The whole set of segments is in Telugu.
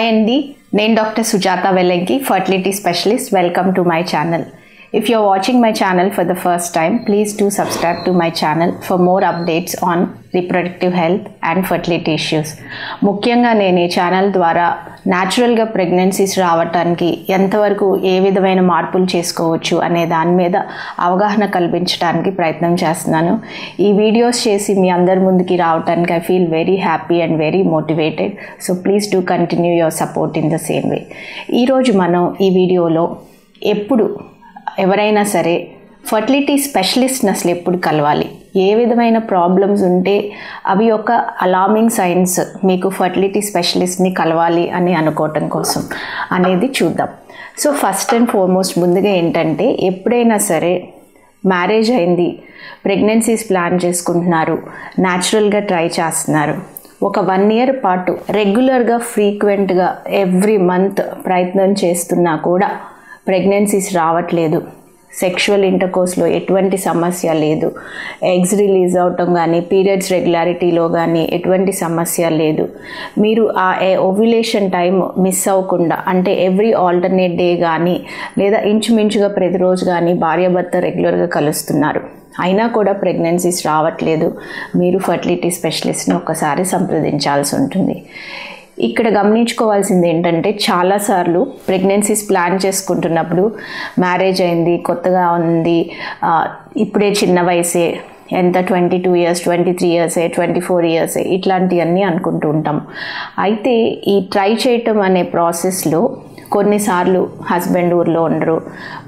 Hi Andy, నేను doctor Sujatha Vellanki fertility specialist. Welcome to my channel. If you're watching my channel for the first time, please do subscribe to my channel for more updates on reproductive health and fertility issues. ముఖ్యంగా నేను ఈ ఛానల్ ద్వారా న్యాచురల్గా ప్రెగ్నెన్సీస్ రావడానికి ఎంతవరకు ఏ విధమైన మార్పులు చేసుకోవచ్చు అనే దాని మీద అవగాహన కల్పించడానికి ప్రయత్నం చేస్తున్నాను. ఈ వీడియోస్ చేసి మీ అందరి ముందుకి రావడానికి I feel very happy and very motivated. So please do continue your support in the same way. ఈరోజు మనం ఈ వీడియోలో ఎప్పుడు ఎవరైనా సరే ఫర్టిలిటీ స్పెషలిస్ట్ని అసలు ఎప్పుడు కలవాలి, ఏ విధమైన ప్రాబ్లమ్స్ ఉంటే అవి ఒక అలార్మింగ్ సైన్స్ మీకు ఫర్టిలిటీ స్పెషలిస్ట్ని కలవాలి అని అనుకోవటం కోసం అనేది చూద్దాం. సో ఫస్ట్ అండ్ ఫార్మోస్ట్ ముందుగా ఏంటంటే, ఎప్పుడైనా సరే మ్యారేజ్ అయింది, ప్రెగ్నెన్సీస్ ప్లాన్ చేసుకుంటున్నారు, న్యాచురల్గా ట్రై చేస్తున్నారు, ఒక 1 year పాటు రెగ్యులర్గా ఫ్రీక్వెంట్గా ఎవ్రీ మంత్ ప్రయత్నం చేస్తున్నా కూడా ప్రెగ్నెన్సీస్ రావట్లేదు, సెక్షువల్ ఇంటర్కోర్స్లో ఎటువంటి సమస్య లేదు, ఎగ్స్ రిలీజ్ అవటం కానీ పీరియడ్స్ రెగ్యులారిటీలో కానీ ఎటువంటి సమస్య లేదు, మీరు ఆ ఓవ్యులేషన్ టైం మిస్ అవ్వకుండా, అంటే ఎవ్రీ ఆల్టర్నేట్ డే కానీ లేదా ఇంచుమించుగా ప్రతిరోజు కానీ భార్యాభర్త రెగ్యులర్గా కలుస్తున్నారు, అయినా కూడా ప్రెగ్నెన్సీస్ రావట్లేదు, మీరు ఫర్టిలిటీ స్పెషలిస్ట్ని ఒక్కసారి సంప్రదించాల్సి ఉంటుంది. ఇక్కడ గమనించుకోవాల్సింది ఏంటంటే, చాలాసార్లు ప్రెగ్నెన్సీస్ ప్లాన్ చేసుకుంటున్నప్పుడు మ్యారేజ్ అయింది, కొత్తగా ఉంది, ఇప్పుడే చిన్న వయసే, ఎంత 22 years 23 years 24 years ఇట్లాంటివన్నీ అనుకుంటూ ఉంటాం. అయితే ఈ ట్రై చేయటం అనే ప్రాసెస్లో కొన్నిసార్లు హస్బెండ్ ఊర్లో ఉండరు,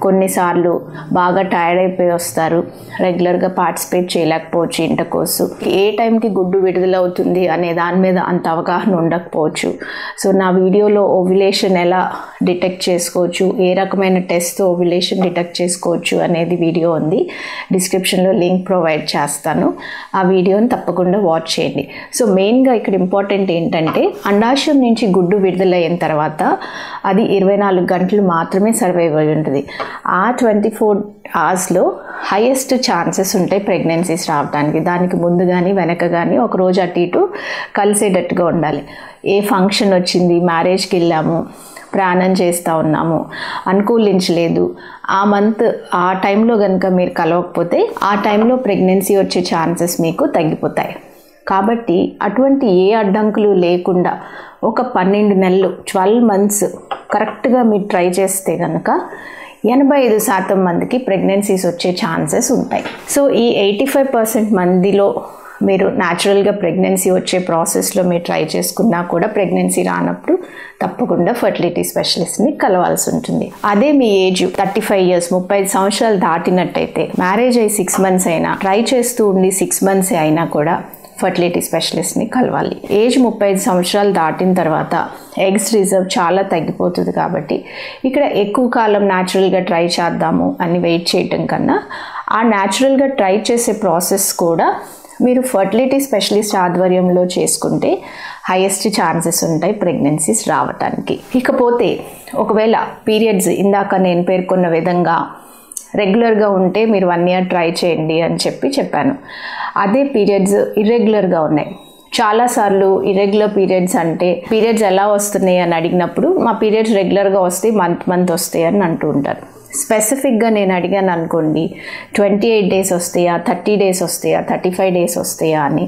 కొన్నిసార్లు బాగా టైర్డ్ అయిపోయి వస్తారు, రెగ్యులర్గా పార్టిసిపేట్ చేయలేకపోవచ్చు ఇంటర్కోర్సు, ఏ టైంకి గుడ్డు విడుదలవుతుంది అనే దాని మీద అంత అవగాహన ఉండకపోవచ్చు. సో నా వీడియోలో ఓవ్యులేషన్ ఎలా డిటెక్ట్ చేసుకోవచ్చు, ఏ రకమైన టెస్ట్తో ఓవ్యులేషన్ డిటెక్ట్ చేసుకోవచ్చు అనేది వీడియో ఉంది, డిస్క్రిప్షన్లో లింక్ ప్రొవైడ్ చేస్తాను, ఆ వీడియోని తప్పకుండా వాచ్ చేయండి. సో మెయిన్గా ఇక్కడ ఇంపార్టెంట్ ఏంటంటే, అండాశయం నుంచి గుడ్డు విడుదలైన తర్వాత అది 24 గంటలు మాత్రమే సర్వైవ్ అయి ఉంటుంది. ఆ 24 hours హైయెస్ట్ ఛాన్సెస్ ఉంటాయి ప్రెగ్నెన్సీస్ రావడానికి. దానికి ముందు కానీ వెనక కానీ ఒకరోజు అటు ఇటు కలిసేటట్టుగా ఉండాలి. ఏ ఫంక్షన్ వచ్చింది, మ్యారేజ్కి వెళ్ళాము, ప్రయాణం చేస్తూ ఉన్నాము, అనుకూలించలేదు, ఆ మంత్ ఆ టైంలో కనుక మీరు కలవకపోతే ఆ టైంలో ప్రెగ్నెన్సీ వచ్చే ఛాన్సెస్ మీకు తగ్గిపోతాయి. కాబట్టి అటువంటి ఏ అడ్డంకులు లేకుండా ఒక 12 నెలలు 12 months కరెక్ట్గా మీరు ట్రై చేస్తే కనుక 85% మందికి ప్రెగ్నెన్సీస్ వచ్చే ఛాన్సెస్ ఉంటాయి. సో ఈ 85% మందిలో మీరు న్యాచురల్గా ప్రెగ్నెన్సీ వచ్చే ప్రాసెస్లో మీరు ట్రై చేసుకున్నా కూడా ప్రెగ్నెన్సీ రానప్పుడు తప్పకుండా ఫర్టిలిటీ స్పెషలిస్ట్ని కలవాల్సి ఉంటుంది. అదే మీ ఏజ్ 35 years 35 సంవత్సరాలు దాటినట్టయితే, మ్యారేజ్ అయ్యి 6 months అయినా, ట్రై చేస్తూ ఉండి 6 months అయినా కూడా ఫర్టిలిటీ స్పెషలిస్ట్ని కలవాలి. ఏజ్ 35 సంవత్సరాలు దాటిన తర్వాత ఎగ్స్ రిజర్వ్ చాలా తగ్గిపోతుంది. కాబట్టి ఇక్కడ ఎక్కువ కాలం న్యాచురల్గా ట్రై చేద్దాము అని వెయిట్ చేయటం కన్నా, ఆ న్యాచురల్గా ట్రై చేసే ప్రాసెస్ కూడా మీరు ఫర్టిలిటీ స్పెషలిస్ట్ ఆధ్వర్యంలో చేసుకుంటే హైయెస్ట్ ఛాన్సెస్ ఉంటాయి ప్రెగ్నెన్సీస్ రావటానికి. ఇకపోతే ఒకవేళ పీరియడ్స్ ఇందాక నేను పేర్కొన్న విధంగా రెగ్యులర్గా ఉంటే మీరు 1 year ట్రై చేయండి అని చెప్పాను. అదే పీరియడ్స్ ఇర్రెగ్యులర్గా ఉన్నాయి. చాలాసార్లు ఇర్రెగ్యులర్ పీరియడ్స్ అంటే, పీరియడ్స్ ఎలా వస్తున్నాయి అని అడిగినప్పుడు మా పీరియడ్స్ రెగ్యులర్గా వస్తాయి, మంత్ వస్తాయి అని అంటూ ఉంటారు. స్పెసిఫిక్గా నేను అడిగాను అనుకోండి, 28 days వస్తాయా, 30 days వస్తాయా, 35 days వస్తాయా అని.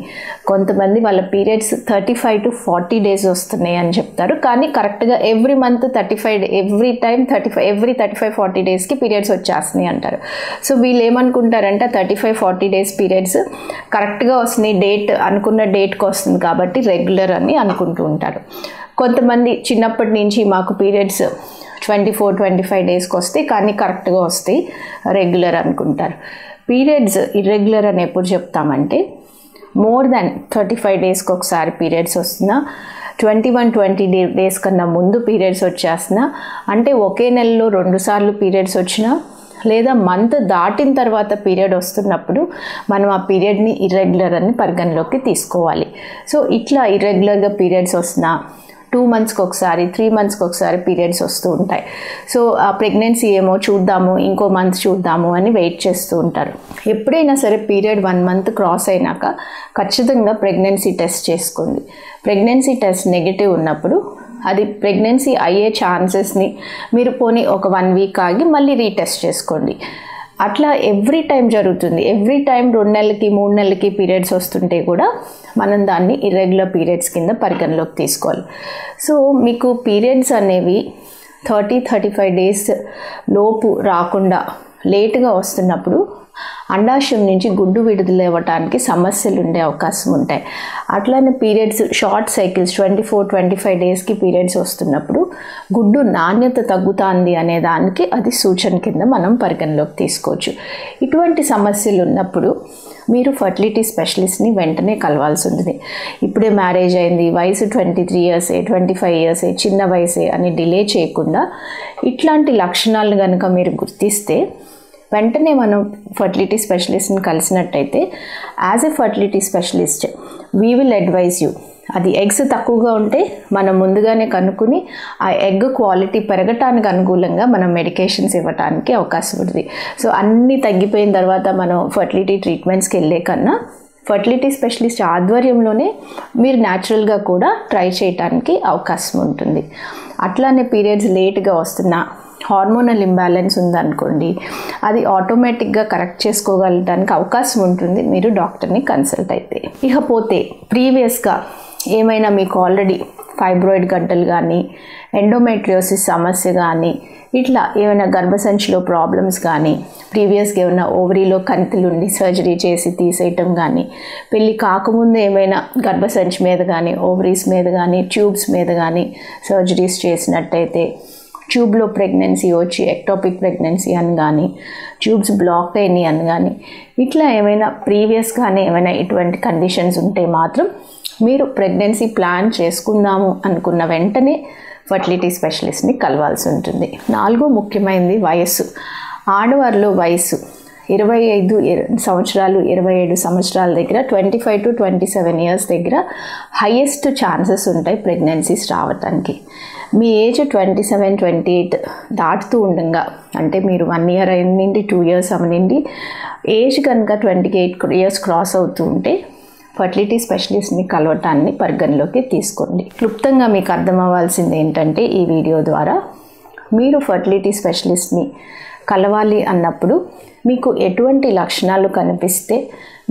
కొంతమంది వాళ్ళ పీరియడ్స్ 35 to 40 days వస్తున్నాయి అని చెప్తారు, కానీ కరెక్ట్గా ఎవ్రీ మంత్ 35 ఎవ్రీ టైం 35-40 daysకి పీరియడ్స్ వచ్చేస్తున్నాయి అంటారు. సో వీళ్ళు ఏమనుకుంటారంటే 35-40 days పీరియడ్స్ కరెక్ట్గా వస్తున్నాయి, డేట్ అనుకున్న డేట్కి వస్తుంది కాబట్టి రెగ్యులర్ అని అనుకుంటూ ఉంటారు. కొంతమంది చిన్నప్పటి నుంచి మాకు పీరియడ్స్ 24-25 daysకి వస్తాయి, కానీ కరెక్ట్గా వస్తాయి, రెగ్యులర్ అనుకుంటారు. పీరియడ్స్ ఇర్రెగ్యులర్ అని ఎప్పుడు చెప్తామంటే, మోర్ దాన్ 35 daysకి ఒకసారి పీరియడ్స్ వస్తున్నా, 21-20 days కన్నా ముందు పీరియడ్స్ వచ్చేస్తున్నా, అంటే ఒకే నెలలో 2 సార్లు పీరియడ్స్ వచ్చినా, లేదా మంత్ దాటిన తర్వాత పీరియడ్ వస్తున్నప్పుడు మనం ఆ పీరియడ్ని ఇర్రెగ్యులర్ అని పరిగణలోకి తీసుకోవాలి. సో ఇట్లా ఇర్రెగ్యులర్గా పీరియడ్స్ వస్తున్నా, 2 monthsకి ఒకసారి 3 monthsకి ఒకసారి పీరియడ్స్ వస్తూ ఉంటాయి. సో ఆ ప్రెగ్నెన్సీ ఏమో చూద్దాము, ఇంకో మంత్ చూద్దాము అని వెయిట్ చేస్తూ ఉంటారు. ఎప్పుడైనా సరే పీరియడ్ 1 month క్రాస్ అయినాక ఖచ్చితంగా ప్రెగ్నెన్సీ టెస్ట్ చేసుకోండి. ప్రెగ్నెన్సీ టెస్ట్ నెగిటివ్ ఉన్నప్పుడు అది ప్రెగ్నెన్సీ అయ్యే ఛాన్సెస్ని మీరు పోనీ ఒక 1 వీక్ ఆగి మళ్ళీ రీటెస్ట్ చేసుకోండి. అట్లా ఎవ్రీ టైం జరుగుతుంది. ఎవ్రీ టైం 2 నెలలకి 3 నెలలకి పీరియడ్స్ వస్తుంటే కూడా మనం దాన్ని ఇర్రెగ్యులర్ పీరియడ్స్ కింద పరిగణలోకి తీసుకోవాలి. సో మీకు పీరియడ్స్ అనేవి 30-35 డేస్ లోపు రాకుండా లేటుగా వస్తున్నప్పుడు అండాశయం నుంచి గుడ్డు విడుదల అవ్వడానికి సమస్యలు ఉండే అవకాశం ఉంటాయి. అట్లానే పీరియడ్స్ షార్ట్ సైకిల్స్ 24-25 డేస్కి పీరియడ్స్ వస్తున్నప్పుడు గుడ్డు నాణ్యత తగ్గుతుంది అనే దానికి అది సూచన కింద మనం పరిగణలోకి తీసుకోవచ్చు. ఇటువంటి సమస్యలు ఉన్నప్పుడు మీరు ఫర్టిలిటీ స్పెషలిస్ట్ని వెంటనే కలవాల్సి ఉంటుంది. ఇప్పుడే మ్యారేజ్ అయింది, వయసు 23 ఇయర్సే 25 ఇయర్సే చిన్న వయసే అని డిలే చేయకుండా ఇట్లాంటి లక్షణాలను కనుక మీరు గుర్తిస్తే వెంటనే మనం ఫర్టిలిటీ స్పెషలిస్ట్ని కలిసినట్టయితే as a fertility specialist we will advise you. అది ఎగ్స్ తక్కువగా ఉంటే మనం ముందుగానే కనుక్కుని ఆ ఎగ్ క్వాలిటీ పెరగటానికి అనుకూలంగా మనం మెడికేషన్స్ ఇవ్వడానికి అవకాశం ఉంటుంది. సో అన్నీ తగ్గిపోయిన తర్వాత మనం ఫర్టిలిటీ ట్రీట్మెంట్స్కి వెళ్ళే కన్నా ఫర్టిలిటీ స్పెషలిస్ట్ ఆధ్వర్యంలోనే మీరు న్యాచురల్గా కూడా ట్రై చేయడానికి అవకాశం ఉంటుంది. అట్లానే పీరియడ్స్ లేట్గా వస్తున్నా హార్మోనల్ ఇంబ్యాలెన్స్ ఉందనుకోండి, అది ఆటోమేటిక్గా కరెక్ట్ చేసుకోగలడానికి అవకాశం ఉంటుంది మీరు డాక్టర్ని కన్సల్ట్ అయితే. ఇకపోతే ప్రీవియస్గా ఏమైనా మీకు ఆల్రెడీ ఫైబ్రాయిడ్ గడ్డలు కానీ ఎండోమెట్రియోసిస్ సమస్య కానీ ఇట్లా ఏమైనా గర్భసంచిలో ప్రాబ్లమ్స్ కానీ ప్రీవియస్గా ఏమైనా ఓవరీలో కణితులుండి సర్జరీ చేసి తీసేయటం కానీ పెళ్ళి కాకముందు ఏమైనా గర్భసంచి మీద కానీ ఓవరీస్ మీద కానీ ట్యూబ్స్ మీద కానీ సర్జరీస్ చేసినట్టయితే ట్యూబ్లో ప్రెగ్నెన్సీ వచ్చి ఎక్టోపిక్ ప్రెగ్నెన్సీ అని కానీ ట్యూబ్స్ బ్లాక్ అయినాయి అని కానీ ఇట్లా ఏమైనా ప్రీవియస్గానే ఏమైనా ఇటువంటి కండిషన్స్ ఉంటే మాత్రం మీరు ప్రెగ్నెన్సీ ప్లాన్ చేసుకుందాము అనుకున్న వెంటనే ఫర్టిలిటీ స్పెషలిస్ట్ని కలవాల్సి ఉంటుంది. 4వ ముఖ్యమైనది వయస్సు. ఆడవారిలో వయస్సు 25 సంవత్సరాలు 27 సంవత్సరాల దగ్గర 25-27 ఇయర్స్ దగ్గర హైయెస్ట్ ఛాన్సెస్ ఉంటాయి ప్రెగ్నెన్సీస్ రావటానికి. మీ ఏజ్ 27-28 దాటుతూ ఉండగా అంటే మీరు 1 ఇయర్ అయింది 2 ఇయర్స్ అవనండి ఏజ్ కనుక 28 ఇయర్స్ క్రాస్ అవుతూ ఉంటే ఫర్టిలిటీ స్పెషలిస్ట్ని కలవటాన్ని పరిగణలోకి తీసుకోండి. క్లుప్తంగా మీకు అర్థం అవ్వాల్సింది ఏంటంటే ఈ వీడియో ద్వారా మీరు ఫర్టిలిటీ స్పెషలిస్ట్ని కలవాలి అన్నప్పుడు మీకు ఎటువంటి లక్షణాలు కనిపిస్తే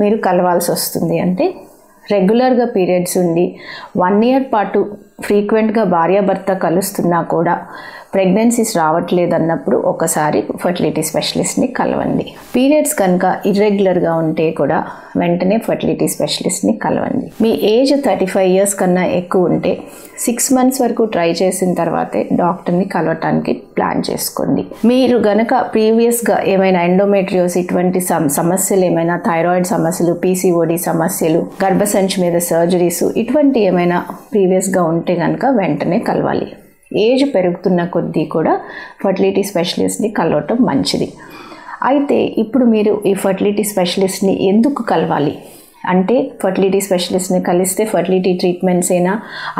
మీరు కలవాల్సి వస్తుంది అంటే రెగ్యులర్గా పీరియడ్స్ ఉండి 1 ఇయర్ పాటు ఫ్రీక్వెంట్గా భార్యాభర్త కలుస్తున్నా కూడా ప్రెగ్నెన్సీస్ రావట్లేదన్నప్పుడు ఒకసారి ఫర్టిలిటీ స్పెషలిస్ట్ని కలవండి. పీరియడ్స్ కనుక ఇర్రెగ్యులర్గా ఉంటే కూడా వెంటనే ఫర్టిలిటీ స్పెషలిస్ట్ని కలవండి. మీ ఏజ్ 35 ఇయర్స్ కన్నా ఎక్కువ ఉంటే 6 మంత్స్ వరకు ట్రై చేసిన తర్వాతే డాక్టర్ని కలవటానికి ప్లాన్ చేసుకోండి. మీరు గనక ప్రీవియస్గా ఏమైనా ఎండోమెట్రియోసిస్ ఇటువంటి సమస్యలు ఏమైనా థైరాయిడ్ సమస్యలు పీసీఓడి సమస్యలు గర్భసంచి మీద సర్జరీస్ ఇటువంటి ఏమైనా ప్రీవియస్గా ఉంటే కనుక వెంటనే కలవాలి. ఏజ్ పెరుగుతున్న కొద్దీ కూడా ఫర్టిలిటీ స్పెషలిస్ట్ని కలవటం మంచిది. అయితే ఇప్పుడు మీరు ఈ ఫర్టిలిటీ స్పెషలిస్ట్ని ఎందుకు కలవాలి అంటే ఫర్టిలిటీ స్పెషలిస్ట్ని కలిస్తే ఫర్టిలిటీ ట్రీట్మెంట్స్ అయినా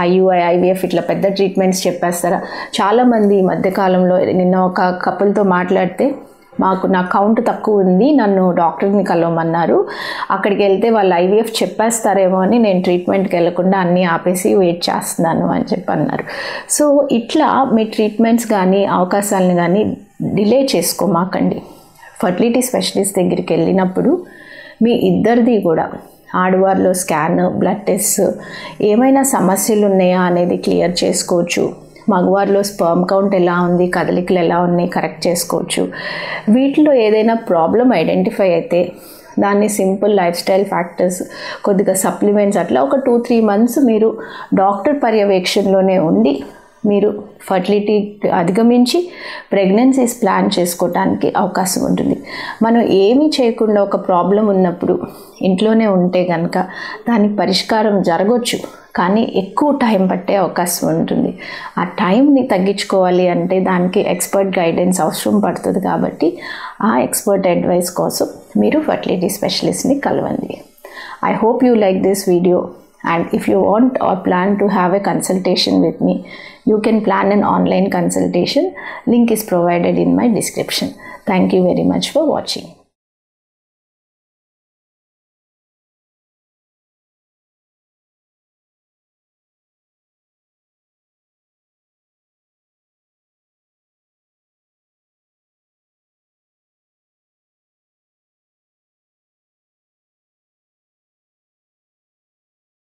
ఐయుఐ ఐవీఎఫ్ ఇట్లా పెద్ద ట్రీట్మెంట్స్ చెప్పేస్తారా? చాలామంది ఈ మధ్యకాలంలో నిన్న ఒక కపుల్తో మాట్లాడితే నా కౌంట్ తక్కువ ఉంది, నన్ను డాక్టర్ని కలవమన్నారు, అక్కడికి వెళ్తే వాళ్ళు ఐవీఎఫ్ చెప్పేస్తారేమో అని నేను ట్రీట్మెంట్కి వెళ్ళకుండా అన్నీ ఆపేసి వెయిట్ చేస్తున్నాను అని చెప్పి అన్నారు. సో ఇట్లా మీ ట్రీట్మెంట్స్ కానీ అవకాశాలను కానీ డిలే చేసుకోమాకండి. ఫర్టిలిటీ స్పెషలిస్ట్ దగ్గరికి వెళ్ళినప్పుడు మీ ఇద్దరిది కూడా ఆడవారిలో స్కాన్ బ్లడ్ టెస్ట్ ఏమైనా సమస్యలు ఉన్నాయా అనేది క్లియర్ చేసుకోవచ్చు. మగవారిలో స్పర్మ్ కౌంట్ ఎలా ఉంది, కదలికలు ఎలా ఉన్నాయి కరెక్ట్ చేసుకోవచ్చు. వీటిలో ఏదైనా ప్రాబ్లం ఐడెంటిఫై అయితే దాన్ని సింపుల్ లైఫ్ స్టైల్ ఫ్యాక్టర్స్ కొద్దిగా సప్లిమెంట్స్ అట్లా ఒక 2-3 మంత్స్ మీరు డాక్టర్ పర్యవేక్షణలోనే ఉండి మీరు ఫర్టిలిటీ అధిగమించి ప్రెగ్నెన్సీస్ ప్లాన్ చేసుకోవడానికి అవకాశం ఉంటుంది. మనం ఏమీ చేయకుండా ఒక ప్రాబ్లం ఉన్నప్పుడు ఇంట్లోనే ఉంటే కనుక దానికి పరిష్కారం జరగవచ్చు, కానీ ఎక్కువ టైం పట్టే అవకాశం ఉంటుంది. ఆ టైంని తగ్గించుకోవాలి అంటే దానికి ఎక్స్పర్ట్ గైడెన్స్ అవసరం పడుతుంది. కాబట్టి ఆ ఎక్స్పర్ట్ అడ్వైస్ కోసం మీరు ఫర్టిలిటీ స్పెషలిస్ట్ని కలవండి. I hope you like this video. And if you want or plan to have a consultation with me, you can plan an online consultation. Link is provided in my description. Thank you very much for watching.